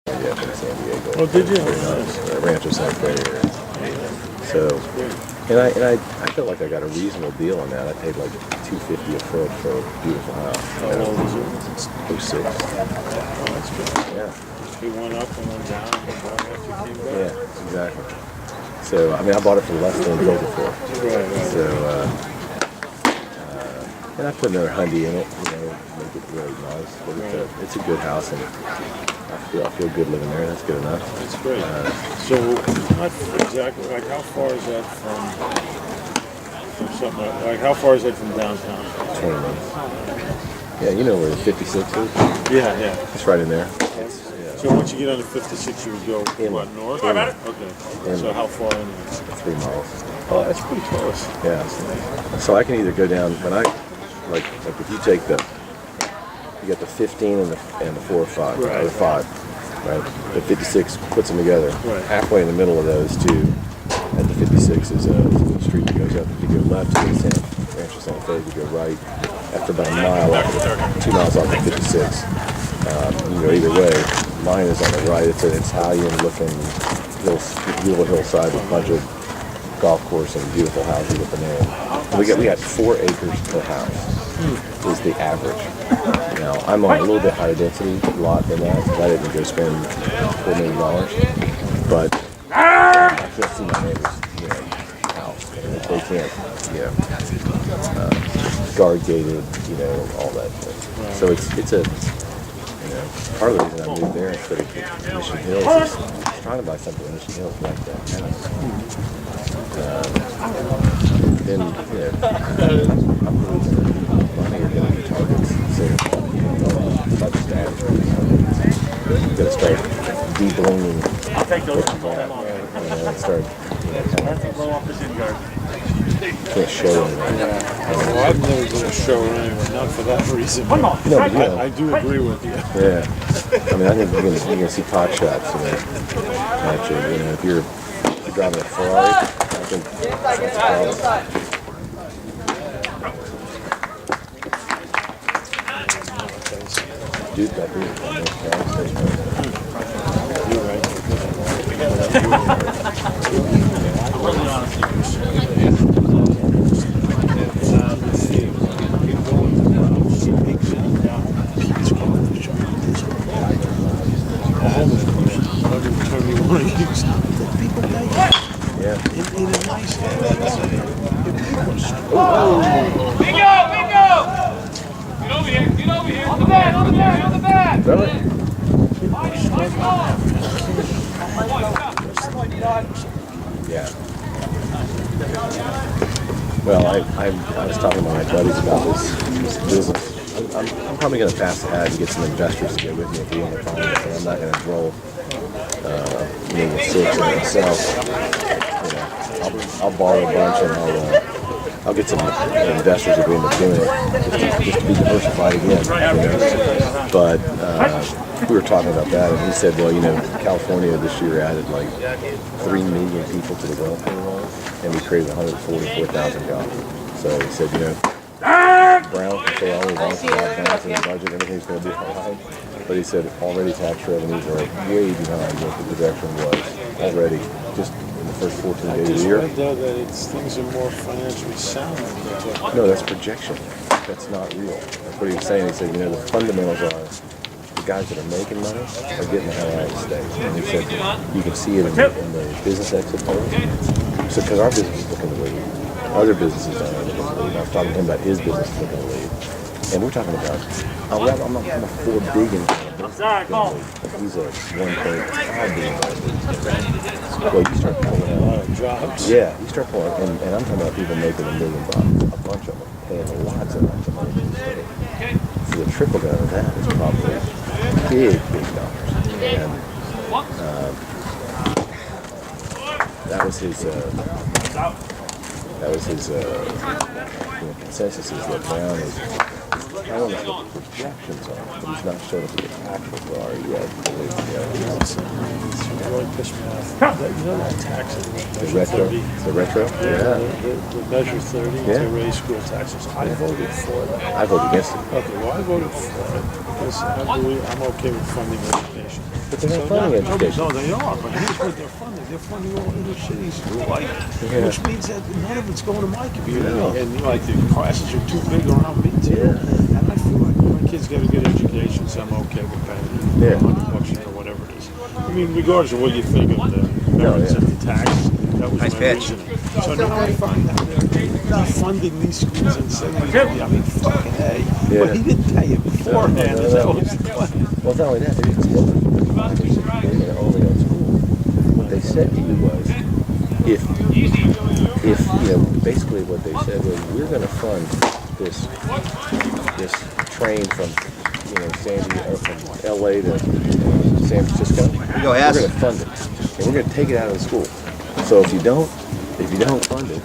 Yeah, from San Diego. Oh, did you? Rancho Santa Fe area. So, and I felt like I got a reasonable deal on that. I paid like $250 a foot for a beautiful house. How old is it? 06. Oh, that's good. Yeah. He went up and went down and after he came back. Yeah, exactly. So, I mean, I bought it for less than I built it for. Right. So, and I put another Hyundai in it, make it really nice. But it's a good house, and I feel good living there. That's good enough. That's great. So, not exactly, like how far is that from something, like how far is that from downtown? 20 minutes. Yeah, you know where the 56 is? Yeah. It's right in there. So once you get on the 56, you would go, what, north? Okay. So how far in? 3 miles. Oh, that's pretty close. Yeah. So I can either go down, when I, like if you take you got the 15 and the 4 or 5, right. Or the 5, right? The 56 puts them together. Right. Halfway in the middle of those two, at the 56 is a little street that goes up. If you go left to the Rancho Santa Fe, if you go right, after about a mile, 2 miles off the 56. You can go either way. Mine is on the right. It's an Italian-looking beautiful hillside with a bunch of golf course and beautiful houses with the name. And we got 4 acres per house is the average. Now I'm on a little bit higher density lot than that. So I didn't go spend $4 million, but I can't see my neighbor's house. They can't, guard gated, all that shit. So it's a. Part of the reason I moved there instead of Mission Hills is trying to buy something in Mission Hills like that. Then, I'm really money are going to be targets. So, about the staff, you've got to start de-blinging what you got. And start, can't show anything. Well, I've never been a show anyway, not for that reason. But No, but I do agree with you. Yeah. I mean, I think you're gonna see pot shots, actually, if you're driving a Ferrari, I think that's a problem. Dude, that dude on this gas station. You're right. Yeah. In a nice Bingo! Bingo! Get over here! Get over here! On the back! On the back! On the back! Really? Yeah. Well, I was talking to my buddies about this business. I'm probably going to pass the hat and get some investors to get with me if we want to find it. And I'm not going to roll with 6 and myself. I'll borrow a bunch and I'll get some investors if we end up doing it, just to be diversified again. But we were talking about that, and he said, well, California this year added like 3 million people to the welfare rolls, and we created 144,000 jobs. So he said, Brown can say all he wants about balance in the budget, everything's going to be all right. But he said already tax revenues are way behind what the projection was already, just in the first 14 days of the year. I just read, though, that things are more financially sound. No, that's projection. That's not real. That's what he was saying. He said, the fundamentals are the guys that are making money are getting the hell out of the state. And he said you can see it in the business exit polls. So, because our business is looking to leave. Other businesses are looking to leave. I was talking to him about his business looking to leave. And we're talking about, I'm a $4 billion business. He's a $1.5 billion business. Well, you start pulling out jobs. Yeah, you start pulling, and I'm talking about people making $1 million, a bunch of them, paying lots and lots of money to the state. So the trickle down of that is probably big dollars. And that was his consensus is that Brown is. I don't know what the projections are, but he's not showing us what the actuals are yet. It's really pissed me off. That taxes. The retro? Yeah. The Measure 30 to raise school taxes. I voted for it. I voted against it. Okay, well, I voted for it because I believe I'm okay with funding education. But they're not funding education. No, they are, but here's what they're funding. They're funding all inner cities alike, which means that none of it's going to my community. No. And like the classes are too big around me too. Yeah. And I feel like my kids get a good education, so I'm okay with paying $100 a year or whatever it is. I mean, regardless of what you think of the merits of the tax, that was my reasoning. So now I find out they're not funding these schools and saying, I mean, fucking A. Yeah. But he didn't pay it beforehand. Is that what's the question? Well, not only that, they didn't tell them they're only on school. What they said to you was, if you know, basically what they said was, we're going to fund this train from from LA to San Francisco. We're going to fund it, and we're going to take it out of the school. So if you don't fund it,